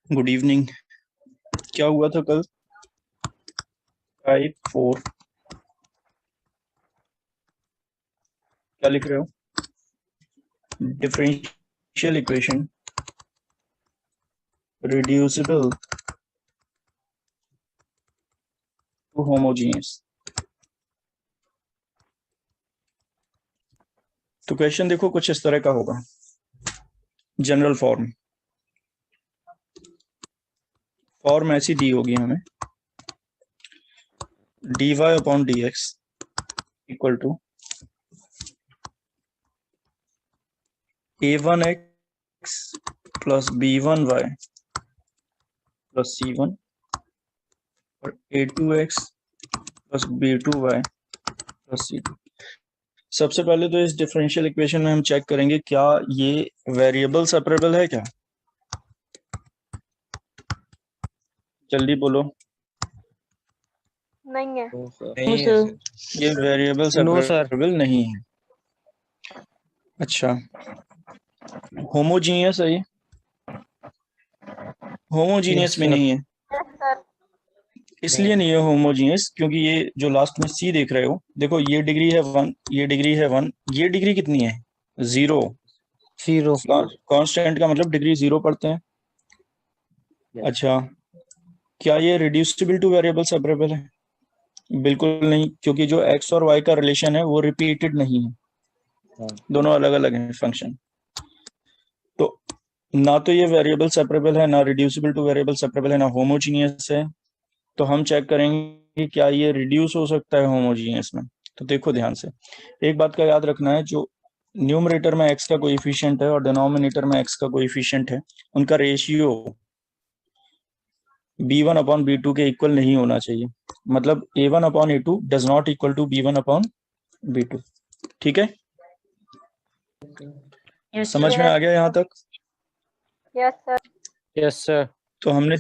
Good evening. क्या हुआ था कल? टाइप 4 क्या लिख रहे हो? Differential equation reducible to homogeneous. तो क्वेश्चन देखो कुछ इस तरह का होगा। जनरल फॉर्म ऐसी दी होगी हमें, dy upon dx equal to a1x plus b1y plus c1 और a2x plus b2y plus c2। सबसे पहले तो इस डिफरेंशियल इक्वेशन में हम चेक करेंगे क्या ये वेरिएबल सेपरेबल है क्या। जल्दी बोलो। नहीं है। नहीं है सर। ये वेरिएबल नो सर। सेपरेबल नहीं है। अच्छा, होमोजीनियस है ये? होमोजीनियस यस भी सर। नहीं है। Yes sir. इसलिए नहीं है होमोजीनियस क्योंकि ये जो लास्ट में सी देख रहे हो, देखो ये डिग्री है 1, ये डिग्री है 1, ये डिग्री कितनी है? 0। जीरो। कांस्टेंट का मतलब डिग्री 0 पढ़ते हैं। अच्छा, क्या ये रिड्यूसिबल टू वेरिएबल सेपरेबल है? बिल्कुल नहीं, क्योंकि जो एक्स और वाई का रिलेशन है वो रिपीटेड नहीं है, दोनों अलग अलग हैं फंक्शन। तो ना तो ये वेरिएबल सेपरेबल है, ना रिड्यूसिबल टू वेरिएबल सेपरेबल है, ना होमोजीनियस है। तो हम चेक करेंगे कि क्या ये रिड्यूस हो सकता है होमोजीनियस में। तो देखो ध्यान से, एक बात का याद रखना है, जो न्यूमरेटर में x का कोएफिशिएंट है और डिनोमिनेटर में x का कोएफिशिएंट है, उनका रेशियो b1 अपॉन b2 के इक्वल नहीं होना चाहिए। मतलब a1 upon a2 does not equal to b1 upon b2। ठीक है, समझ में आ गया यहाँ तक? Yes sir. Yes sir. तो हमने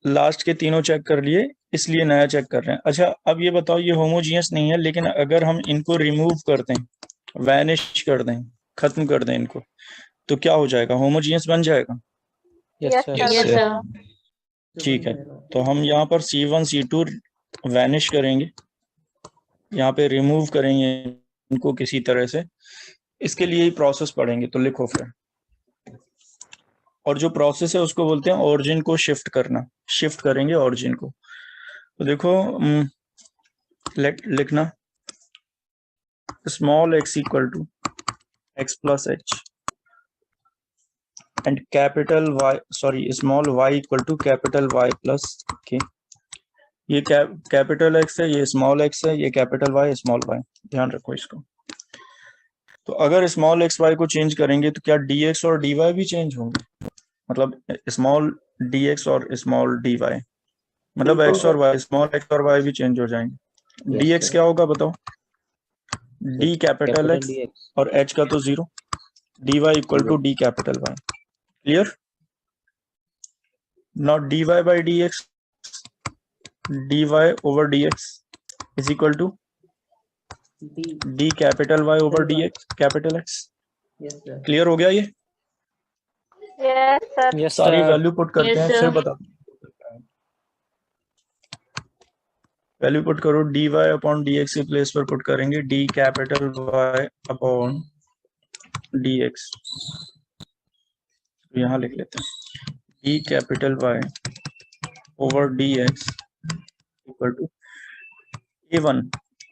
लास्ट के तीनों चेक कर लिए, इसलिए नया चेक कर रहे हैं। अच्छा, अब ये बताओ, ये होमोजीनियस नहीं है, लेकिन अगर हम इनको रिमूव कर दें, वैनिश कर दें, खत्म कर दें इनको, तो क्या हो जाएगा? होमोजीनियस बन जाएगा। Yes sir. ठीक है, तो हम यहाँ पर C1 C2 वैनिश करेंगे, यहाँ पे रिमूव करेंगे इनको किसी तरह से। इसके लिए ही प्रोसेस पढ़ेंगे, तो लिखो फिर। और जो प्रोसेस है उसको बोलते हैं ओरिजिन को शिफ्ट करना। शिफ्ट करेंगे ओरिजिन को। तो देखो, लिखना small x equal to x plus h and capital y, sorry small y equal to capital y plus k. ये कैपिटल x है, ये स्मॉल x है, ये कैपिटल y स्मॉल y। ध्यान रखो इसको। तो अगर स्मॉल x y को चेंज करेंगे तो क्या dx और dy भी चेंज होंगे? मतलब स्मॉल dx और स्मॉल dy, मतलब x और y, स्मॉल x और y भी चेंज हो जाएंगे। dx क्या होगा बताओ? d कैपिटल x और h का तो 0, dy equal to d capital y। Clear? Now dy by dx, dy over dx is equal to d capital y over dx capital x। Clear हो गया ये? Yes sir. Yes sorry sir. Value put करते हैं, फिर बता। Value put करो, dy upon dx के place पर पुट करेंगे d capital y upon dx। तो यहाँ लिख लेते हैं d capital y over dx equal to a1।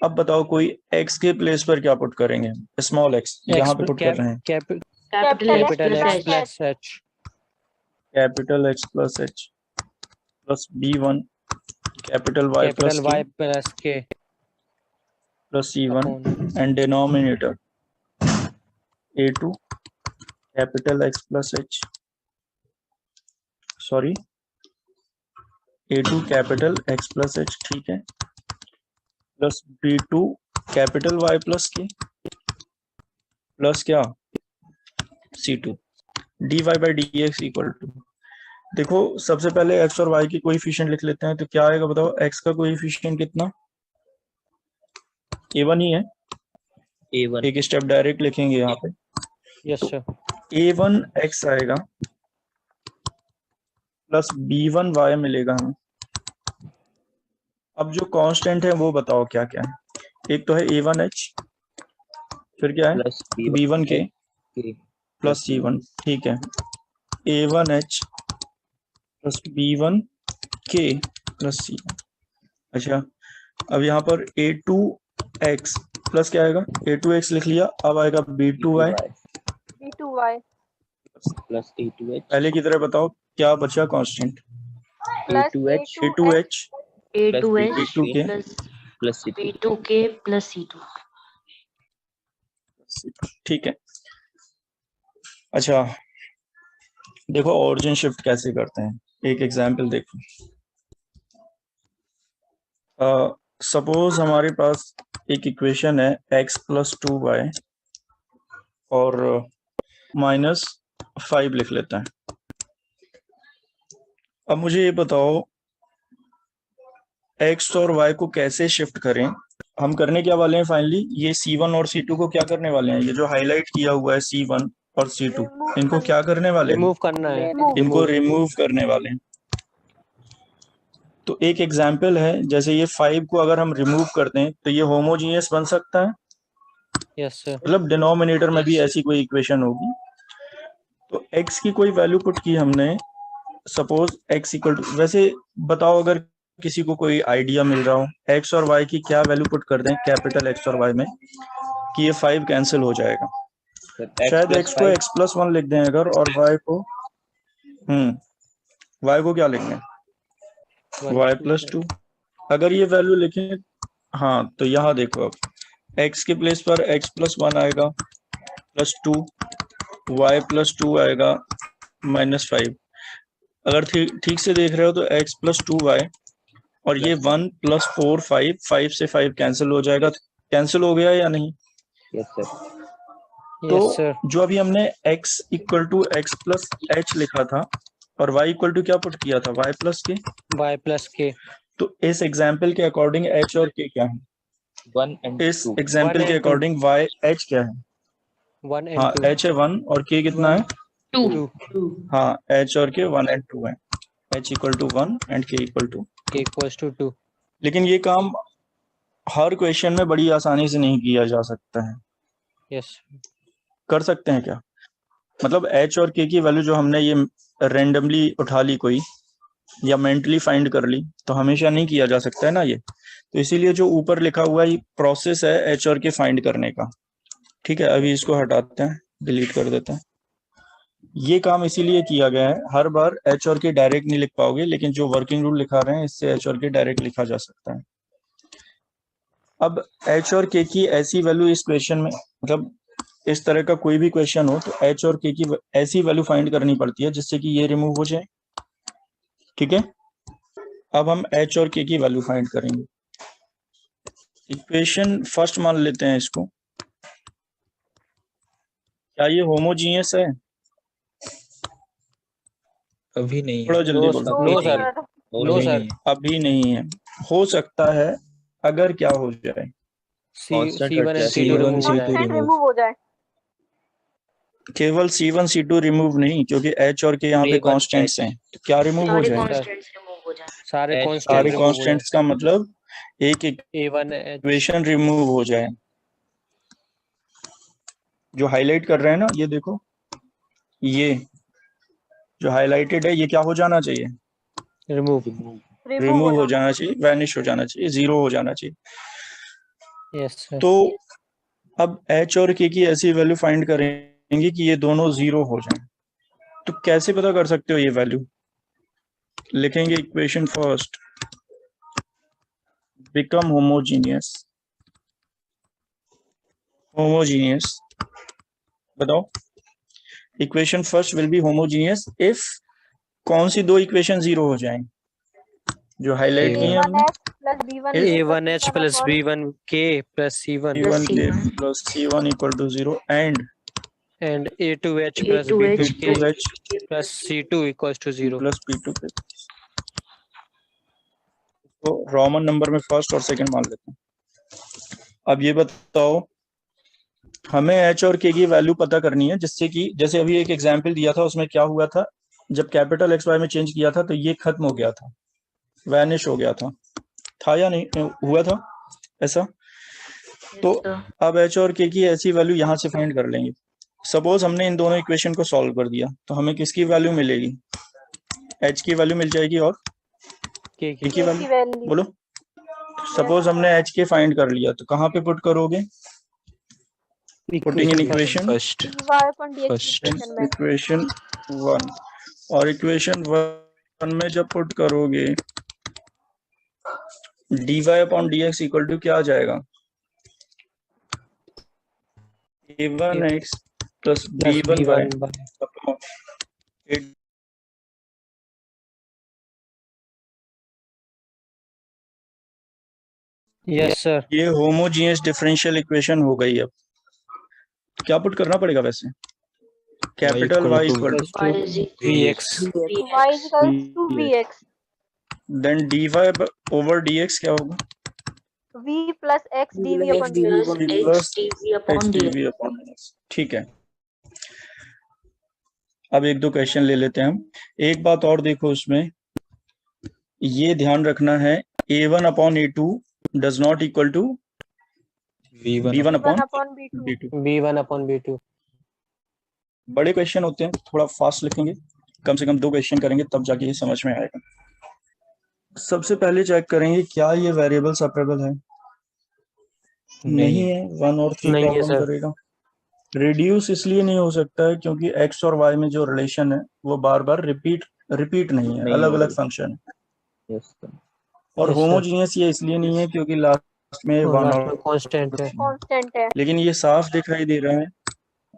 अब बताओ कोई x के प्लेस पर क्या पुट करेंगे? स्मॉल x यहाँ पे पुट कर रहे हैं, capital x plus h. Capital x plus h plus b1 capital y plus capital y plus k plus c1 upon and denominator a2 capital x plus h, sorry a2 capital x plus h, ठीक है, plus b2 capital y plus k plus क्या c2 dy by dx equal to. देखो सबसे पहले x और y की coefficient लिख लेते हैं, तो क्या आएगा बताओ? x का कोएफिशिएंट कितना? a1 ही है, A1 एक स्टेप डायरेक्ट लिखेंगे यहाँ पे। Yes sir. a1 x आएगा प्लस B1Y मिलेगा हमें। अब जो कांस्टेंट है वो बताओ क्या क्या है। एक तो है A1H, फिर क्या है प्लस B1K के प्लस C1, ठीक है। A1H plus B1K plus C1। अच्छा, अब यहाँ पर A2X प्लस क्या आएगा, A2X लिख लिया, अब आएगा B2Y B2Y प्लस A2H पहले की तरह। बताओ क्या बचा constant. Plus A2H A2H A2H B2K plus plus C2। B2K plus C2। ठीक है। अच्छा देखो ऑरिजिन शिफ्ट कैसे करते हैं, एक एग्जांपल देखो। सपोज हमारे पास एक इक्वेशन है x प्लस 2y और माइनस 5 लिख लेते हैं। अब मुझे ये बताओ x और y को कैसे शिफ्ट करें। हम करने क्या वाले हैं फाइनली, ये C1 और C2 को क्या करने वाले हैं, ये जो हाईलाइट किया हुआ है C1 और C2, इनको क्या करने वाले हैं, रिमूव करना है। इनको रिमूव करने वाले हैं। तो एक एग्जाम्पल है, जैसे ये 5 को अगर हम रिमूव कर दें तो ये होमोजीनियस बन सकता है, यस सर। मतलब डिनोमिनेटर में भी ऐसी कोई इक्वेशन होगी। तो x की कोई वैल्यू पुट की हमने, सपोज x इक्वल टू, वैसे बताओ अगर किसी को कोई आइडिया मिल रहा हो x और y की क्या वैल्यू पुट कर दें कैपिटल X और Y में कि ये 5 कैंसिल हो जाएगा। शायद x को x प्लस 1 लिख दें अगर, और y को y को क्या लिख दें, y प्लस 2। अगर ये वैल्यू लिखें, हाँ तो यहाँ देखो, अब x के प्लेस पर x प्लस 1 आएगा प्लस 2, y प्लस 2 आएगा माइनस 5। अगर ठीक से देख रहे हो तो x प्लस 2y और ये 1 प्लस 4 5, 5 से 5 कैंसिल हो जाएगा। कैंसिल हो गया या नहीं। Yes sir. तो यस सर। जो अभी हमने x equal to x plus h लिखा था और y इक्वल टू क्या पुट किया था, y plus k. y plus k. तो इस एग्जाम्पल के अकॉर्डिंग h और k क्या है, 1 and इस 2 एग्जाम्पल 1 के and 2। अकॉर्डिंग y h क्या है, 1 and हाँ 2। h है 1 और k कितना है, 2 हाँ h और k 1 and 2 है। h equal to 1 and k equal to. k equals to 2। लेकिन ये काम हर क्वेश्चन में बड़ी आसानी से नहीं किया जा सकता है। यस कर सकते हैं क्या, मतलब h और k की वैल्यू जो हमने ये रेंडमली उठा ली कोई या मेंटली फाइंड कर ली, तो हमेशा नहीं किया जा सकता है ना ये। तो इसीलिए जो ऊपर लिखा हुआ है प्रोसेस है h और k फाइंड करने का। ठीक है, अभी इसको हटाते हैं, डिलीट कर देते हैं। ये काम इसीलिए किया गया है, हर बार h और k डायरेक्ट नहीं लिख पाओगे, लेकिन जो वर्किंग रूल लिखा रहे हैं इससे h और k डायरेक्ट लिखा जा सकता है। अब h और k की ऐसी वैल्यू इस क्वेश्चन में, मतलब इस तरह का कोई भी क्वेश्चन हो तो h और k की ऐसी वैल्यू फाइंड करनी पड़ती है जिससे कि ये रिमूव हो जाए। ठीक है, अब हम h और k की वैल्यू फाइंड करेंगे। इक्वेशन फर्स्ट मान लेते हैं इसको, क्या ये होमोजीनियस है, अभी नहीं थोड़ा है। जल्दी नो बोलो। No sir. नो अभी सर। नहीं है। अभी नहीं है, हो सकता है, अगर क्या हो जाए, Constant C1 and adjust C2 C1 remove हो C2 जाए। रिमूव हो जाए। केवल C1 C2 रिमूव नहीं, क्योंकि h और k यहाँ पे A1 कांस्टेंट्स हैं, तो क्या रिमूव हो सारे जाए, कॉन्स्टेंट्स रिमूव हो जाए। सारे H कांस्टेंट सारे रिमूव हो जाए। कांस्टेंट्स का मतलब एक A1 H। इक्वेशन रिमूव हो जाए। जो हाईलाइट कर रहे हैं ना, ये देखो, ये जो हाईलाइटेड है ये क्या हो जाना चाहिए, रिमूव। रिमूव हो जाना चाहिए, वैनिश हो जाना चाहिए, जीरो हो जाना चाहिए। Yes sir. तो अब h और k की ऐसी वैल्यू फाइंड करेंगे कि ये दोनों जीरो हो जाएं। तो कैसे पता कर सकते हो ये वैल्यू, लिखेंगे equation first, become homogeneous, homogeneous, बताओ equation first will be homogeneous if कौन सी दो इक्वेशन जीरो हो जाएं, जो हाईलाइट की है हमने, A1H plus B1K plus C1 B1K plus C1 equal to 0 and and A2H plus A2H B2K B2H plus C2 equals to 0। plus P2K। तो रोमन नंबर में फर्स्ट और सेकंड मान लेते हैं। अब ये बताओ, हमें h और k की वैल्यू पता करनी है, जिससे कि जैसे अभी एक एग्जांपल दिया था उसमें क्या हुआ था, जब कैपिटल एक्स वाई में चेंज किया था तो ये खत्म हो गया था, वैनिश हो गया था या नहीं हुआ था ऐसा? तो Yes, sir. अब एच और के की ऐसी वैल्यू यहाँ से फाइंड कर लेंगे। सपोज हमने इन दोनों इक्वेशन को सॉल्व कर दिया तो हमें किसकी वैल्यू मिलेगी? एच की वैल्यू मिल जाएगी और K के की की K वैल्यू की वैल्यू बोलो। सपोज हमने एच के फाइंड कर लिया तो कहाँ पे पुट करोगे? Putting in equation first dy upon dx First. Equation में इक्वेशन 1, और इक्वेशन 1 में जब पुट करोगे dy upon dx equal to क्या आ जाएगा? a1x plus plus b1y B1 by upon yes sir ये होमोजीनियस डिफरेंशियल इक्वेशन हो गई। अब क्या पुट करना पड़ेगा वैसे? Capital y equal plus Y to is Vx y is equal to vx then dy over dx क्या होगा? v plus x dv upon dx plus v x plus dv upon x dx. dv upon dx। ठीक है, अब एक दो question ले लेते हैं हम। एक बात और देखो, उसमें ये ध्यान रखना है a1 upon a2 does not equal to V1 b1 1 upon upon b2 b2। B1 upon B2 बड़े क्वेश्चन होते हैं, थोड़ा फास्ट लिखेंगे, कम से कम 2 क्वेश्चन करेंगे तब जाके ये समझ में आएगा। सबसे पहले चेक करेंगे क्या ये वेरिएबल सेपरेबल है? नहीं है, 1 और 3 नहीं है प्रॉब्लम सर। करेगा। रिड्यूस इसलिए नहीं हो सकता है क्योंकि x और y में जो रिलेशन है वो बार बार रिपीट नहीं है, नहीं अलग हो अलग रही। फंक्शन है। Yes, sir. और Yes, sir. होमोजीनियस ये इसलिए नहीं है क्योंकि लास्ट में और 1 लास्ट और में कांस्टेंट है। कांस्टेंट है। लेकिन ये साफ दिखाई दे रहा है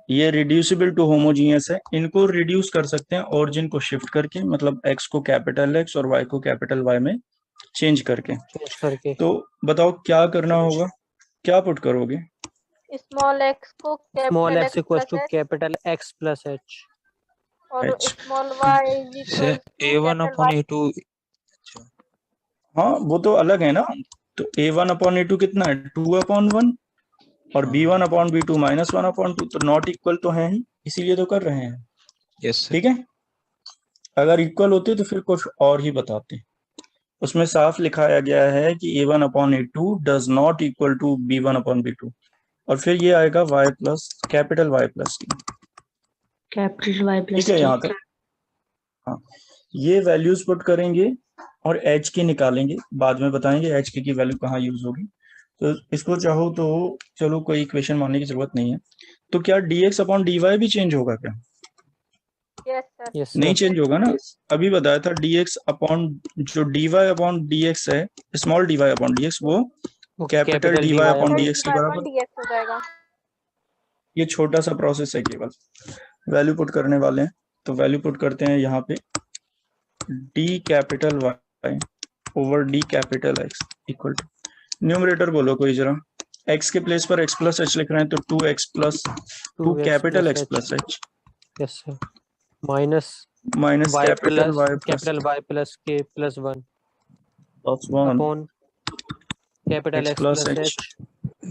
ये रिड्यूसिबल टू होमोजीनियस है। इनको रिड्यूस कर सकते हैं ओरिजिन को शिफ्ट करके, मतलब x को कैपिटल x और y को कैपिटल y में चेंज करके। चेंज करके तो बताओ क्या करना होगा, क्या पुट करोगे? स्मॉल x को small capital x x equals plus to h capital x plus h और H। Small y is Sir, equal to A1 capital upon y। A2 हाँ वो तो अलग है ना। तो a1 अपॉन a2 कितना है? 2 अपॉन 1 और b1 upon b2 minus 1 upon 2, तो नॉट इक्वल तो है ही, इसीलिए तो कर रहे हैं। Yes, sir. ठीक है, अगर इक्वल होते तो फिर कुछ और ही बताते। उसमें साफ लिखाया गया है कि a1 upon a2 does not equal to b1 upon b2, और फिर ये आएगा y plus capital y plus t। Capital Y plus ठीक है T. यहाँ तक। हाँ, ये वैल्यूज पुट करेंगे और एच की निकालेंगे, बाद में बताएंगे एच की वैल्यू कहाँ यूज होगी। तो इसको चाहो तो चलो कोई इक्वेशन मानने की जरूरत नहीं है। तो क्या dx अपॉन dy भी चेंज होगा क्या? Yes sir. यस नहीं सर। चेंज होगा ना, अभी बताया था dx अपॉन जो dy अपॉन dx है, स्मॉल dy अपॉन dx वो कैपिटल dy अपॉन dx के बराबर। dx हो जाएगा। ये छोटा सा प्रोसेस है, केवल वैल्यू पुट करने वाले हैं। तो वैल्यू पुट करते हैं यहाँ पे d capital y over d capital x equal to, numerator बोलो कोई जरा। x के प्लेस पर x प्लस h लिख रहे हैं तो 2x plus 2 capital x plus h yes sir minus minus y capital plus y plus capital y plus k plus 1 plus 1 upon capital x x plus plus h h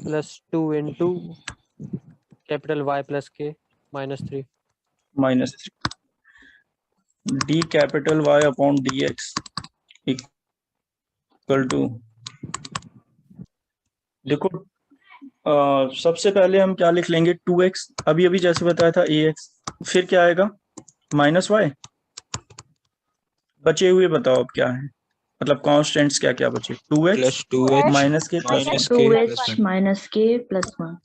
plus 2 into capital y plus k minus 3 minus 3 d capital y upon dx equal to, देखो सबसे पहले हम क्या लिख लेंगे 2x, अभी अभी जैसे बताया था ax, फिर क्या आएगा माइनस y। बचे हुए बताओ अब क्या है, मतलब कांस्टेंट्स क्या क्या बचे? 2x plus 2h माइनस के plus minus 1। k 2h plus 1. minus K plus 1.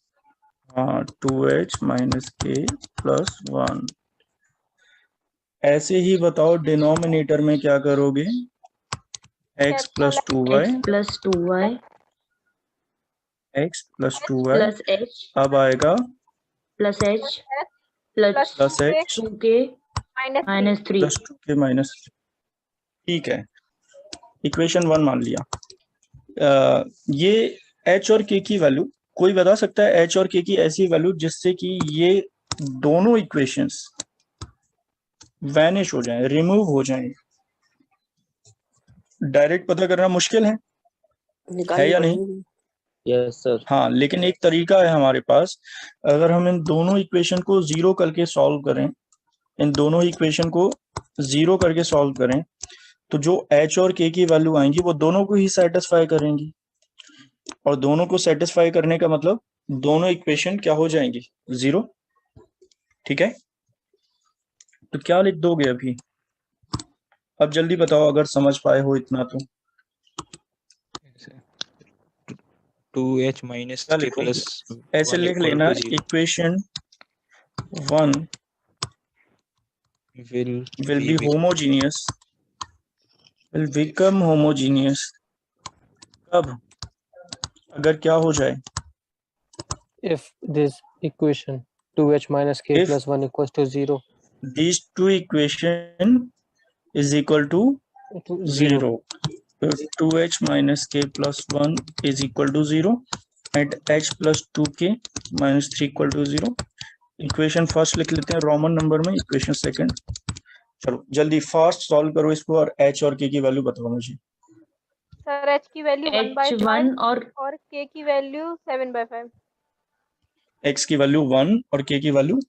हाँ 2h माइनस के प्लस 1। ऐसे ही बताओ डिनोमिनेटर में क्या करोगे? x plus 2y, X plus 2y x plus 2y, plus H अब आएगा plus H plus plus h 2K minus 3. Plus 2k minus. ठीक है, इक्वेशन 1 मान लिया। ये h और k की वैल्यू कोई बता सकता है? h और k की ऐसी वैल्यू जिससे कि ये दोनों इक्वेशंस वैनिश हो जाएं, रिमूव हो जाएं। डायरेक्ट पता करना मुश्किल है या नहीं? Yes, sir. हाँ, लेकिन एक तरीका है हमारे पास। अगर हम इन दोनों इक्वेशन को जीरो करके सॉल्व करें इन दोनों इक्वेशन को जीरो करके सॉल्व करें तो जो h और k की वैल्यू आएंगी वो दोनों को ही सेटिस्फाई करेंगी, और दोनों को सेटिस्फाई करने का मतलब दोनों इक्वेशन क्या हो जाएंगी, जीरो। ठीक है, तो क्या लिख दोगे अभी? अब जल्दी बताओ अगर समझ पाए हो इतना तो। 2h minus क्या k लिखोगे? plus ऐसे 1 लिख equal लेना, to 0 equation 1 will be homogeneous, will become homogeneous कब? अगर क्या हो जाए? If this equation 2h minus k If plus 1 equals to 0. these two equation is equal to To 0. 0. 2h minus k plus 1 is equal to 0 and h plus 2k minus 3 equal to 0. Equation first लिख लेते हैं Roman number में, equation second. चलो जल्दी fast solve करो इसको और h और k की वैल्यू बताओ मुझे। सर h की वैल्यू 1/5 H1 और और k की वैल्यू 7/5। x की वैल्यू 1 और k की वैल्यू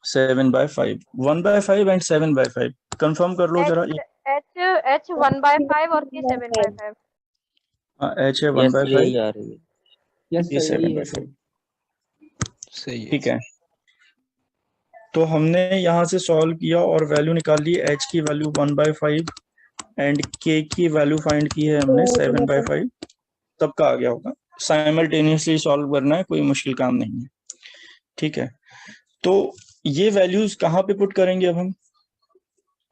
7/5। 1/5 एंड 7/5 कंफर्म कर लो जरा। h 1/5 और k 7/5। हाँ h है yes 1/5, यही आ रही है, ये 7/5। सही है। ठीक है, तो हमने यहाँ से सॉल्व किया और वैल्यू निकाल ली। h की वैल्यू 1/5 एंड k की वैल्यू फाइंड की है हमने 7/5। तब का आ गया होगा। साइमल्टेनियसली सॉल्व करना है, कोई मुश्किल काम नहीं है। ठीक है, तो ये वैल्यूज कहाँ पे पुट करेंगे अब हम?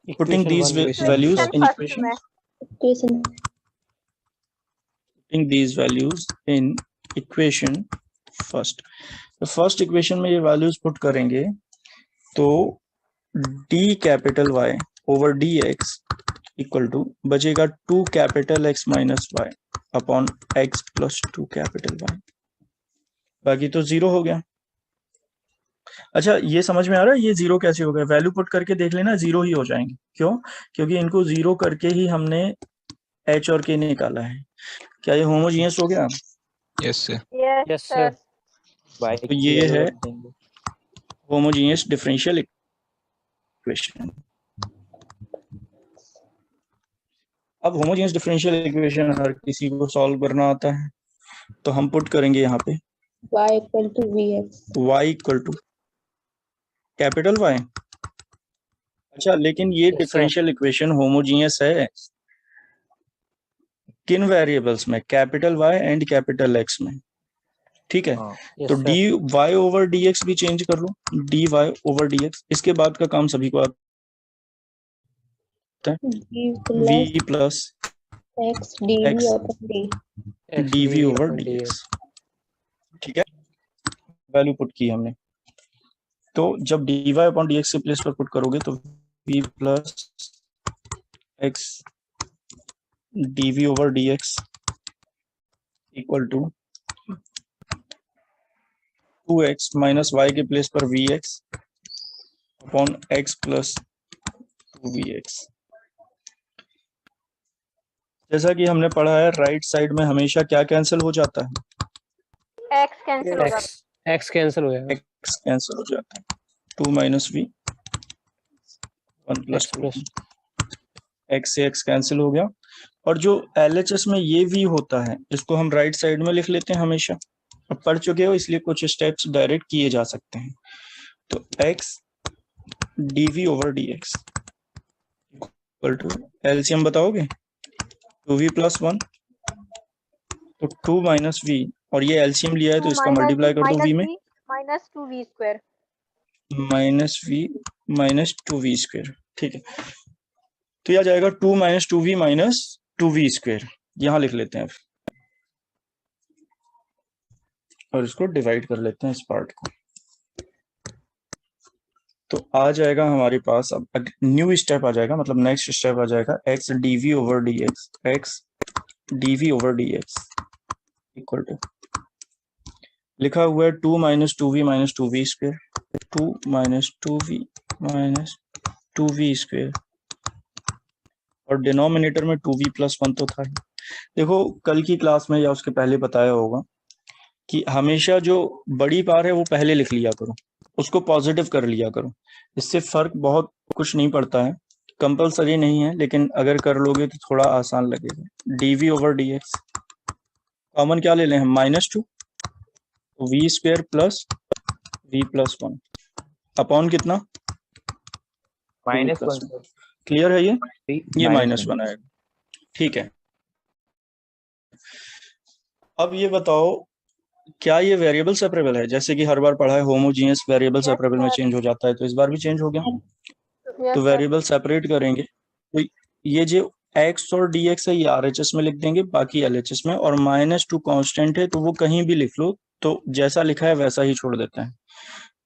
Putting Equation these 1 values in first equation, में putting these values in equation first. तो फर्स्ट इक्वेशन में ये वैल्यूज पुट करेंगे तो d capital y over dx equal to बचेगा 2 capital x minus y upon x plus 2 capital y, बाकी तो zero हो गया। अच्छा ये समझ में आ रहा है ये जीरो कैसे हो गया? वैल्यू पुट करके देख लेना, जीरो ही हो जाएंगे। क्यों? क्योंकि इनको जीरो करके ही हमने h और k निकाला है। क्या ये होमोजीनियस हो गया? Yes sir. Yes, sir. तो ये है होमोजीनियस डिफरेंशियल इक्वेशन। अब होमोजीनियस डिफरेंशियल इक्वेशन हर किसी को सॉल्व करना आता है, तो हम पुट करेंगे यहाँ पे y equal to vx। y equal to capital Y। अच्छा लेकिन ये Yes, sir. Differential equation homogeneous है किन वेरिएबल्स में? Capital Y and capital X में। ठीक है, Yes, तो sir. dy ओवर dx भी चेंज कर लो, dy ओवर dx। इसके बाद का काम सभी को आता है, v plus x dv x upon d। X dv over upon dx। dx. ठीक है, वैल्यू पुट की हमने। तो जब dy अपॉन dx के प्लेस पर पुट करोगे तो v plus x dv over dx equal to 2x minus y के प्लेस पर vx upon x plus 2vx। जैसा कि हमने पढ़ा है राइट साइड में हमेशा क्या कैंसिल हो जाता है? x कैंसिल हो जाता X कैंसिल हो जाएगा। x कैंसिल हो जाता है। 2 minus v 1 plus X 2, plus x से x कैंसिल हो गया। और जो LHS में ये v होता है इसको हम राइट साइड में लिख लेते हैं हमेशा। अब पढ़ चुके हो इसलिए कुछ स्टेप्स डायरेक्ट किए जा सकते हैं। तो x dv over dx equal to LCM बताओगे 2v प्लस 1, तो 2 माइनस v और ये एलसीएम लिया है तो इसका मल्टीप्लाई कर दो v में, minus 2v square. Minus v minus 2v square. ठीक है, तो यह जाएगा 2 minus 2v minus 2v square. यहां लिख लेते हैं और इसको डिवाइड कर लेते हैं इस पार्ट को। तो आ जाएगा हमारे पास अब न्यू स्टेप आ जाएगा, मतलब नेक्स्ट स्टेप आ जाएगा x dv over dx, x dv over dx equal to लिखा हुआ है 2 minus 2v minus 2v square, 2 minus 2v minus 2v square, और डिनोमिनेटर में 2v प्लस 1 तो था ही। देखो कल की क्लास में या उसके पहले बताया होगा कि हमेशा जो बड़ी पावर है वो पहले लिख लिया करो, उसको पॉजिटिव कर लिया करो, इससे फर्क बहुत कुछ नहीं पड़ता है, कंपलसरी नहीं है, लेकिन अगर कर लोगे तो थोड़ा आसान लगेगा। dv ओवर dx कॉमन क्या ले लें हम, -2 v square plus v plus 1 upon कितना, -1 क्लियर है ये -1 -1 आएगा। ठीक है, अब ये बताओ क्या ये वेरिएबल सेपरेबल है, जैसे कि हर बार पढ़ा है होमोजीनियस वेरिएबल Yes, सेपरेबल में sir. चेंज हो जाता है, तो इस बार भी चेंज हो गया। Yes, तो sir. वेरिएबल सेपरेट करेंगे, तो ये जो x और dx है ये RHS में लिख देंगे, बाकी LHS में, और -2 कांस्टेंट है तो वो कहीं भी लिख लो, तो जैसा लिखा है वैसा ही छोड़ देते हैं।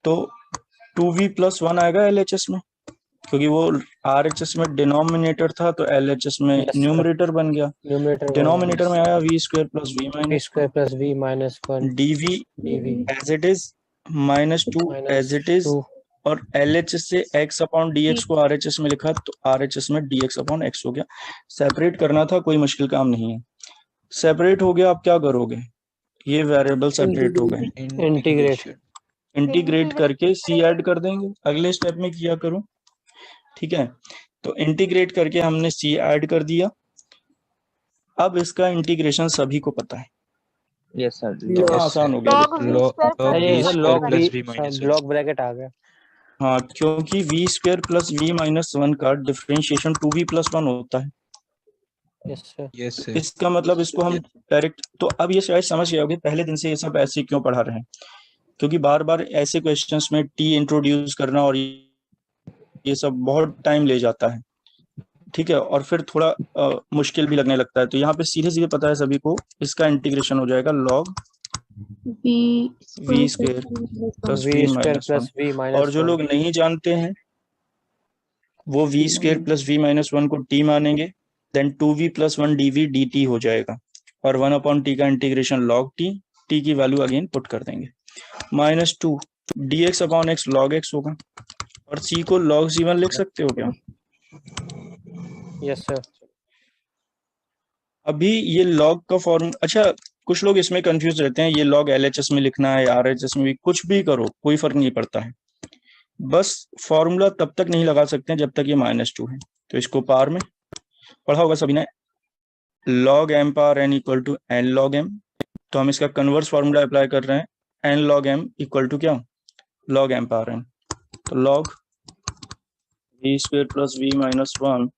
तो 2v + 1 आएगा LHS में, क्योंकि वो RHS में डिनोमिनेटर था तो LHS में Yes, sir. न्यूमरेटर बन गया। न्यूमरेटर डिनोमिनेटर में आया v square plus v v minus square plus v minus 1 dv dv as it is, -2 as it is, 2 और LHS से x अपॉन dx को RHS में लिखा तो RHS में dx अपॉन x हो गया। सेपरेट करना था, कोई मुश्किल काम नहीं है। सेपरेट हो गया, अब क्या करोगे, ये वेरिएबल सेपरेट हो गए, इंटीग्रेट इंटीग्रेट करके c ऐड कर देंगे, अगले स्टेप में किया करो। ठीक है, तो इंटीग्रेट करके हमने c ऐड कर दिया। अब इसका इंटीग्रेशन सभी को पता है, यस सर कितना आसान हो गया। log v square plus ये v sir minus log 1. v v minus 1 block bracket आ गया। हाँ, क्योंकि v square plus v minus 1 का डिफरेंशिएशन 2v + 1 होता है। यस सर yes sir इसका मतलब इसको हम डायरेक्ट, तो अब ये शायद समझ गए होगे पहले दिन से ये सब ऐसे क्यों पढ़ा रहे हैं, क्योंकि बार बार ऐसे क्वेश्चंस में t इंट्रोड्यूस करना और ये सब बहुत टाइम ले जाता है। ठीक है, और फिर थोड़ा मुश्किल भी लगने लगता है, तो यहाँ पे सीधे सीधे पता है सभी को, इसका इंटीग्रेशन हो जाएगा log v square plus v v square minus 1, plus v minus और जो लोग नहीं जानते हैं वो v square plus v minus 1 को t मानेंगे, देन 2v + 1 dv dt हो जाएगा, और 1/t का इंटीग्रेशन log t की वैल्यू अगेन पुट कर देंगे, -2 dx upon x log x होगा, और c को log c1 लिख सकते हो क्या। यस सर अभी ये log का फॉर्म, अच्छा कुछ लोग इसमें कंफ्यूज रहते हैं, ये log LHS में लिखना है RHS में भी, कुछ भी करो कोई फर्क नहीं पड़ता है, बस फॉर्मूला तब तक नहीं लगा सकते हैं जब तक ये -2 है। तो इसको पार में पढ़ा होगा सभी ने, log m power n = n log m, तो हम इसका कन्वर्स फॉर्मूला अप्लाई कर रहे हैं, n log m = क्या, log m पावर n, तो log v square plus v minus 1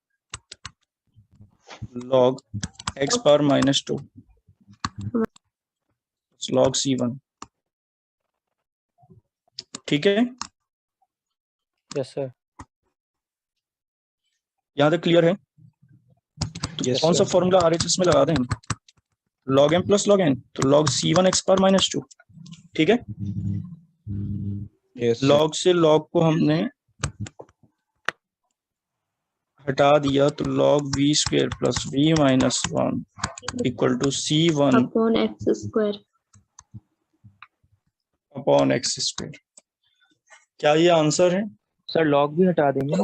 log x power -2 log c1। ठीक है, यस सर यहाँ तक क्लियर है। yes कौन सा sir फॉर्मूला RHS में लगा दें, log m plus log n, तो log c1 x पावर -2। ठीक है, yes sir log से log को हमने हटा दिया, तो log v square plus v minus 1 = c1 upon x square. Upon x square. क्या ये आंसर है, सर लॉग भी हटा देंगे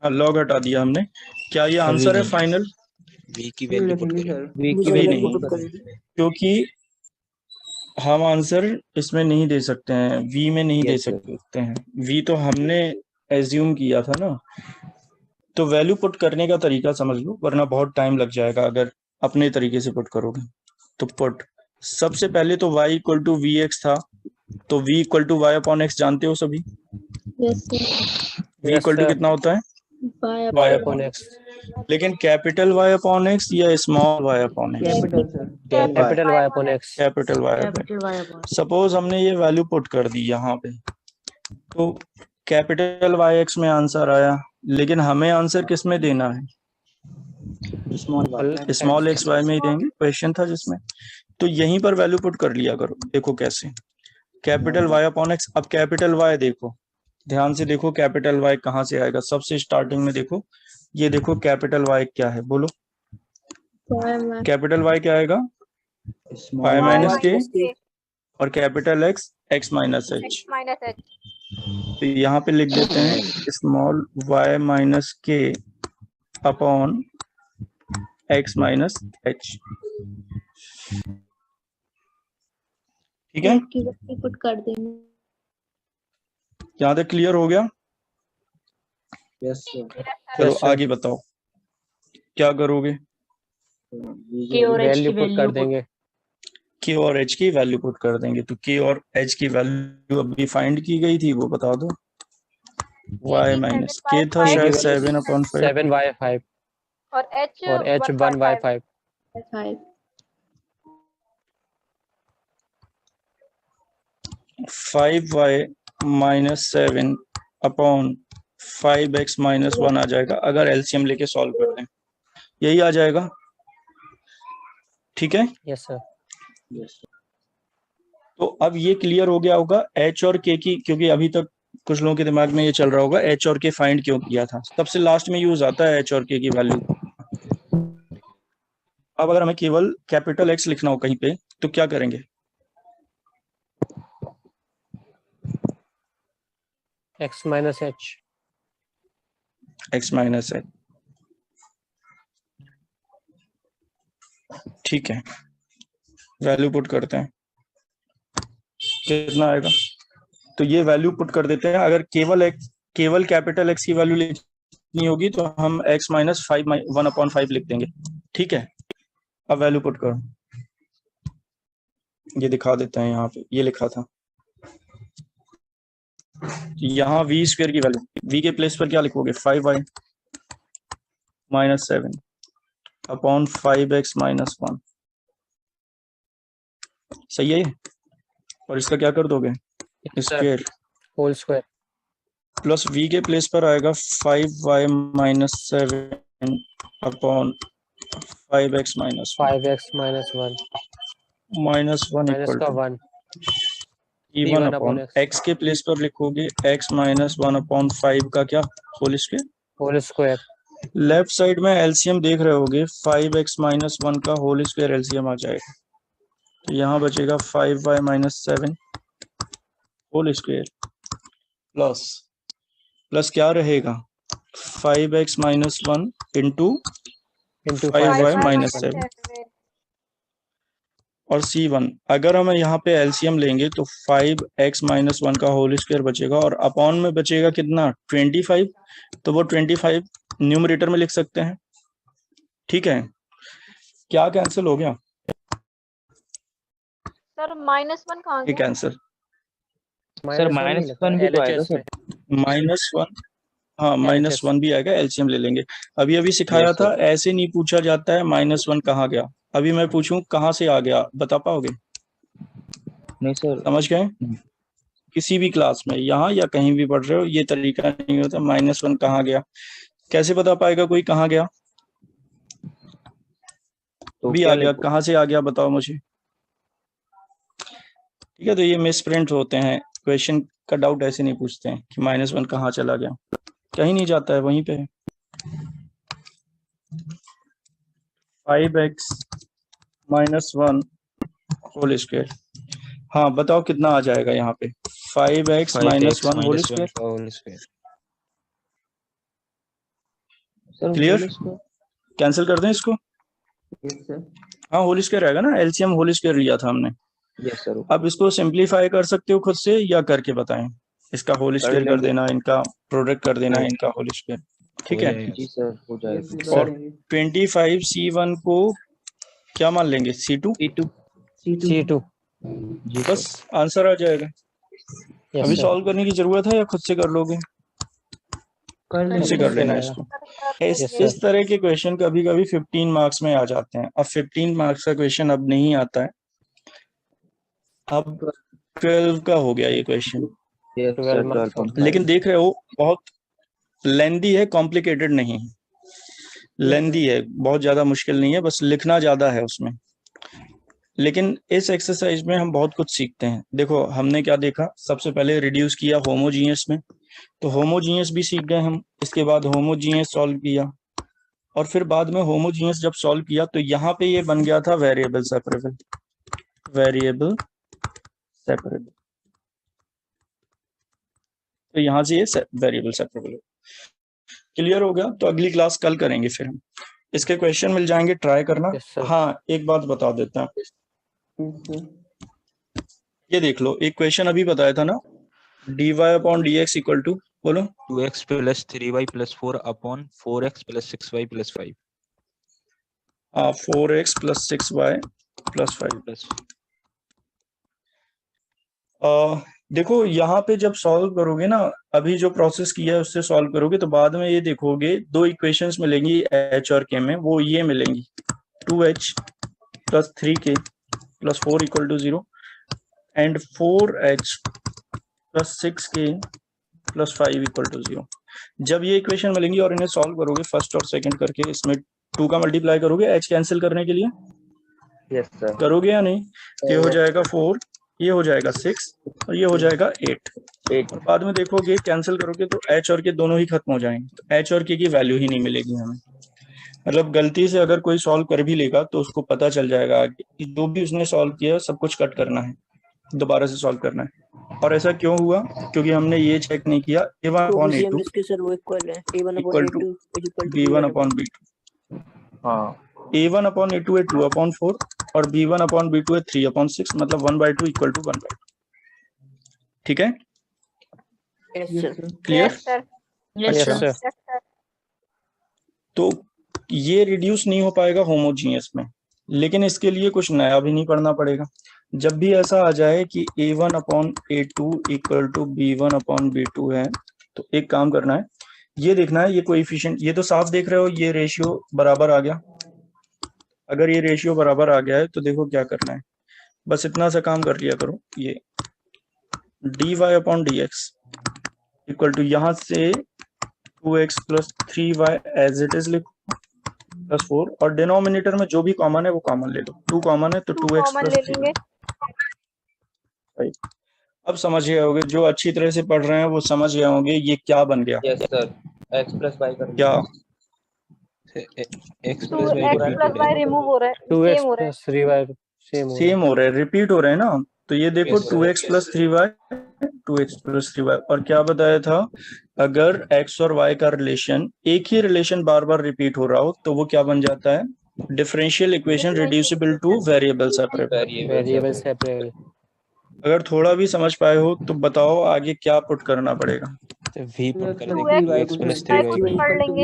ना लॉग हटा दिया हमने, क्या ये आंसर है नहीं। फाइनल, v की वैल्यू पुट करें वीक की नहीं, वैल्यू नहीं, क्योंकि हम आंसर इसमें नहीं दे सकते हैं, v में नहीं दे Yes, sir. सकते हैं, v तो हमने एज्यूम किया था ना, तो वैल्यू पुट करने का तरीका समझ लो, वरना बहुत टाइम लग जाएगा अगर अपने तरीके से पुट करोगे। तो पुट, सबसे पहले तो y = vx था, तो v = y/x जानते हो सभी, Yes, sir. v = कितना होता है, Y y upon upon x, लेकिन कैपिटल y/x या small y/x, capital sir capital y upon x capital y। Capital y upon. Suppose हमने ये वैल्यू पुट कर दी यहाँ पे, तो कैपिटल yx में आंसर आया, लेकिन हमें आंसर किस में देना है, स्मॉल x y में ही देंगे, क्वेश्चन था जिसमें, तो यहीं पर वैल्यू पुट कर लिया करो। देखो कैसे, कैपिटल y/x, अब कैपिटल y देखो, ध्यान से देखो कैपिटल y कहाँ से आएगा, सबसे स्टार्टिंग में देखो, ये देखो कैपिटल y क्या है, बोलो Y कैपिटल y क्या आएगा, y माइनस k, और capital x x minus h, x minus h. तो यहाँ पे लिख देते हैं small y minus k upon x minus h। ठीक है, एट की वैल्यू पुट कर देंगे। यहाँ तक क्लियर हो गया? Yes sir. चलो Yes, sir. आगे बताओ क्या करोगे? के और एच वैल्यू की पुट कर वैल्यू देंगे। के और एच की वैल्यू पुट कर देंगे। तो के और एच की वैल्यू अभी फाइंड की गई थी, वो बता दो। y माइनस के था K की शायद वैल्यू 7/5 7/5 और H और H 1/5। 5 5y minus 7/5x minus 1 आ जाएगा अगर एलसीएम लेके सॉल्व कर दें, यही आ जाएगा। ठीक है, Yes, sir. तो अब ये क्लियर हो गया होगा एच और के की, क्योंकि अभी तक कुछ लोगों के दिमाग में ये चल रहा होगा एच और के फाइंड क्यों किया था। सबसे लास्ट में यूज आता है एच और के की वैल्यू। अब अगर हमें केवल कैपिटल एक्स लिखना हो कहीं पे तो क्या करेंगे? X minus H। X minus H, ठीक है, वैल्यू पुट करते हैं, कितना आएगा? तो ये वैल्यू पुट कर देते हैं। अगर केवल कैपिटल एक्स की वैल्यू लिखनी होगी तो हम एक्स माइनस 1/5 लिख देंगे। ठीक है, अब वैल्यू पुट करो, ये दिखा देते हैं। यहाँ पे ये लिखा था, यहाँ वी स्क्वायर की वैल्यू, वी के प्लेस पर क्या लिखोगे? 5y माइनस 7/5x माइनस 1, सही है ये? और इसका क्या कर दोगे? Yes, sir. Square Whole square। Plus v के प्लेस पर आएगा 5y minus 7/5x minus 5x minus 1 minus 1 minus equal का to 1 E1 P1 upon upon x x के प्लेस पर लिखोगे x माइनस 1/5 का क्या whole square. whole square। Left side में एलसीएम देख रहे होगे, 5x माइनस 1 का होल स्क्वायर एलसीएम आ जाएगा, तो यहाँ बचेगा 5y minus 7 whole square plus क्या रहेगा? 5x minus 1 into into 5y 5x minus minus 7 और C1। अगर हम यहाँ पे एलसीएम लेंगे तो 5x माइनस 1 का होल स्क्वायर बचेगा और अपॉन में बचेगा कितना? 25। तो वो 25 न्यूमरेटर में लिख सकते हैं। ठीक है, क्या कैंसिल हो गया? सर -1 कहाँ ये गया? कैंसिल, सर -1 भी तो आएगा LHS सर। में। -1, हाँ LHS -1 भी आएगा, एलसीएम ले लेंगे। अभी सिखाया Yes, था, sir. ऐसे नहीं पूछा जाता है -1 कहाँ गया। अभी मैं पूछूं कहाँ से आ गया, बता पाओगे? नहीं सर। समझ गए? किसी भी क्लास में, यहाँ या कहीं भी पढ़ रहे हो, ये तरीका नहीं होता। -1 कहाँ गया, कैसे बता पाएगा कोई कहाँ गया? तो भी क्या आ गया, लिखो? कहाँ से आ गया बताओ मुझे। ठीक है, तो ये मिस प्रिंट होते हैं, क्वेश्चन का डाउट ऐसे नहीं पूछते हैं कि -1 कहाँ चला गया, कहीं नहीं जाता है, वहीं पे 5x माइनस 1 होल स्क्वायर। हाँ बताओ कितना आ जाएगा यहाँ पे? 5x minus 1 whole square. Sir Clear? Whole square. Cancel कर दें इसको? Yes sir. हाँ होल स्क्वायर आएगा ना, एलसीएम होल स्क्वायर लिया था हमने। Yes sir. अब इसको सिंप्लीफाई कर सकते हो खुद से या करके बताएं? इसका होल स्क्वायर कर लेंगे। देना, इनका प्रोडक्ट कर देना, इनका होल स्क्वायर। ठीक है, जी सर, हो जाएगा। और 25 C1 को क्या मान लेंगे? C2। C2। जी बस सर। आंसर आ जाएगा। Yes, अभी sir. सॉल्व करने की जरूरत है या खुद से कर लोगे? कर खुद से लेंगे। कर लेना लेना। इसको। Yes, इस तरह के क्वेश्चन कभी कभी 15 मार्क्स में आ जाते हैं। अब 15 मार्क्स का क्वेश्चन अब नहीं आता है, अब 12 का हो गया ये क्वेश्चन। यस सर, 12 लेकिन देख रहे हो बहुत लेंदी है, कॉम्प्लिकेटेड नहीं है। लेंदी है, बहुत ज्यादा मुश्किल नहीं है, बस लिखना ज्यादा है उसमें। लेकिन इस एक्सरसाइज में हम बहुत कुछ सीखते हैं। देखो हमने क्या देखा, सबसे पहले रिड्यूस किया होमोजीनियस में, तो होमोजीनियस भी सीख गए हम। इसके बाद होमोजीनियस सॉल्व किया, और फिर बाद में होमोजीनियस जब सॉल्व किया तो यहाँ पे ये बन गया था वेरिएबल सेपरेबल। वेरिएबल सेपरेबल, तो यहाँ से ये वेरिएबल सेपरेबल हो। क्लियर हो गया? तो अगली क्लास कल करेंगे, फिर हम इसके क्वेश्चन मिल जाएंगे, ट्राई करना। Yes, sir. हाँ एक बात बता देता हूँ, ये देख लो, एक क्वेश्चन अभी बताया था ना, dy upon dx equal to, बोलो 2x plus 3y plus 4 upon 4x plus 6y plus 5 4x plus 6y plus 5। plus देखो यहाँ पे जब सॉल्व करोगे ना, अभी जो प्रोसेस किया है उससे सॉल्व करोगे तो बाद में ये देखोगे दो इक्वेशंस मिलेंगी h और k में, वो ये मिलेंगी 2h plus 3k plus 4 equal to 0 and 4h plus 6k plus 5 equal to 0। जब ये इक्वेशन मिलेंगी और इन्हें सॉल्व करोगे फर्स्ट और सेकंड करके, इसमें 2 का मल्टीप्लाई करोगे h कैंसिल करने के लिए, यस सर। करोगे या नहीं? ये हो जाएगा 4, ये हो जाएगा 6 और ये हो जाएगा 8। 8 और बाद में देखोगे कैंसिल करोगे तो h और k दोनों ही खत्म हो जाएंगे, तो h और k की वैल्यू ही नहीं मिलेगी हमें। मतलब गलती से अगर कोई सॉल्व कर भी लेगा तो उसको पता चल जाएगा आगे कि जो भी उसने सॉल्व किया सब कुछ कट करना है, दोबारा से सॉल्व करना है। और ऐसा क्यों हुआ? क्योंकि हमने ये चेक नहीं किया a1 अपॉन a2 सर वो इक्वल है a1 equal to b1 upon b2, हाँ a1 अपॉन a2 है 2 अपॉन 4 और b1 अपॉन b2 है 3 अपॉन 6, मतलब 1/2 इक्वल टू 1/2। ठीक है, yes sir clear? Yes sir. Yes अच्छा। Sir yes sir. Yes sir. तो ये रिड्यूस नहीं हो पाएगा होमोजीनियस में, लेकिन इसके लिए कुछ नया भी नहीं पढ़ना पड़ेगा। जब भी ऐसा आ जाए कि a1 upon a2 equal to b1 upon b2 है, तो एक काम करना है, ये देखना है ये कोएफिशिएंट, ये तो साफ देख रहे हो ये रेशियो बराबर आ गया। अगर ये रेशियो बराबर आ गया है तो देखो क्या करना है, बस इतना सा काम कर लिया करो, ये dy upon dx equal to यहाँ से 2x plus 3y as it is लिखो प्लस 4 और डिनोमिनेटर में जो भी कॉमन है वो कॉमन ले लो, 2 कॉमन है तो 2 2x कॉमन प्लस ले 3y। लेंगे। अब समझ गए होगे, जो अच्छी तरह से पढ़ रहे हैं वो समझ गए होंगे ये क्या बन गया। Yes sir. x plus y कर क्या x 2 plus y x repeat plus हो y रहा है। रिमूव हो रहा है, 2x सेम हो रहा है। plus 3y सेम सेम हो रहा है, रिपीट हो रहे हैं ना, तो ये देखो Yes, sir. 2x plus 3y 2x plus 3y। और क्या बताया था, अगर x और y का रिलेशन, एक ही रिलेशन बार बार रिपीट हो रहा हो तो वो क्या बन जाता है, differential equation reducible two variable separable. Variable separable. अगर थोड़ा भी समझ पाए हो तो बताओ आगे क्या पुट करना पड़ेगा। v put कर 2x देंगे 2x plus 3y पुट कर लेंगे।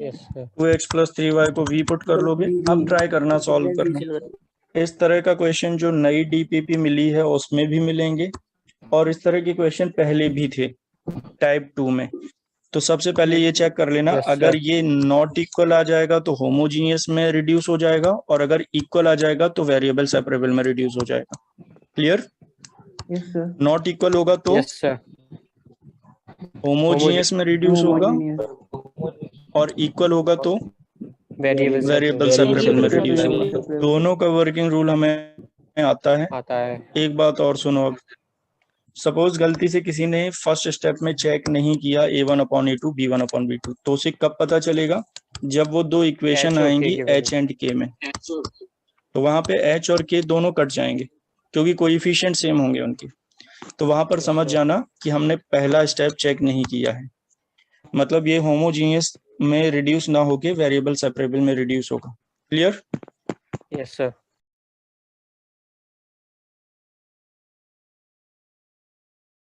Yes sir. 2x plus 3y को v पुट कर लोगे। अब ट्राई करना सॉल्व करना। इस तरह का क्वेश्चन जो नई डीपीपी मिली है उसमें भी मिलेंगे और इस तरह के क्वेश्चन पहले भी थे टाइप 2 में। तो सबसे पहले ये चेक कर लेना, Yes, sir. अगर ये नॉट इक्वल आ जाएगा तो होमोजीनियस में रिड्यूस हो जाएगा और अगर इक्वल आ जाएगा तो वेरिएबल सेपरेबल में रिड्यूस हो जाएगा। Clear? Yes sir. Not equal होगा तो यस सर। होमोजीनियस में रिड्यूस होगा और इक्वल होगा तो वेरिएबल सेपरेबल में रिड्यूस होगा। दोनों का वर्किंग रूल हमें आता है। आता है। एक बात और सुनो, अब सपोज गलती से किसी ने फर्स्ट स्टेप में चेक नहीं किया a1 upon a2 b1 upon b2, तो उसे कब पता चलेगा, जब वो दो इक्वेशन H और K आएंगी की वजह h एंड k में, तो वहां पे h और k दोनों कट जाएंगे क्योंकि कोएफिशिएंट सेम होंगे उनके। तो वहां पर समझ जाना कि हमने पहला स्टेप चेक नहीं किया है, मतलब ये होमोजीनियस में रिड्यूस ना होके वेरिएबल सेपरेबल में रिड्यूस होगा। क्लियर? Yes sir.